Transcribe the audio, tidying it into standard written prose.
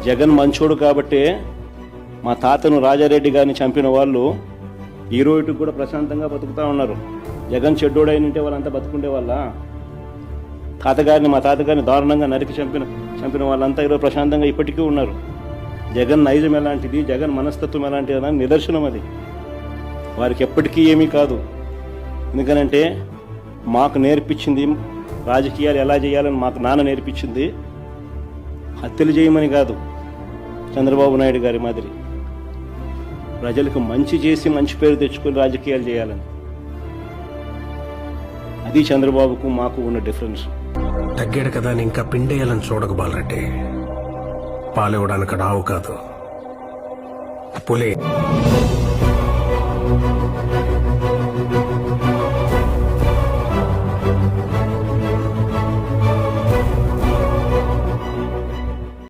జగన్ మంచోడు కాబట్టే మా తాతను రాజారెడ్డి గారిని చంపిన వాళ్ళు ఈ రోజుకి కూడా ప్రశాంతంగా బతుకుతూ ఉన్నారు. జగన్ చెడ్డోడు అయినంటే వాళ్ళంతా బతుకుండే వాళ్ళ మా తాతగారిని దారుణంగా నరికి చంపిన వాళ్ళంతా ఈరోజు ప్రశాంతంగా ఇప్పటికీ ఉన్నారు. జగన్ నైజం ఎలాంటిది, జగన్ మనస్తత్వం ఎలాంటిది అని నిదర్శనం అది. వారికి ఎప్పటికీ ఏమీ కాదు. ఎందుకనంటే మాకు నేర్పించింది రాజకీయాలు ఎలా చేయాలని మాకు నాన్న నేర్పించింది హత్యలు చేయమని కాదు, చంద్రబాబు నాయుడు గారి మాదిరి ప్రజలకు మంచి చేసి మంచి పేరు తెచ్చుకొని రాజకీయాలు చేయాలని. అది చంద్రబాబుకు మాకు ఉన్న డిఫరెన్స్. తగ్గాడు కదా అని ఇంకా పిండేయాలని చూడక బాలరెడ్డి, పాలివ్వడానికి రావు కాదు పులి.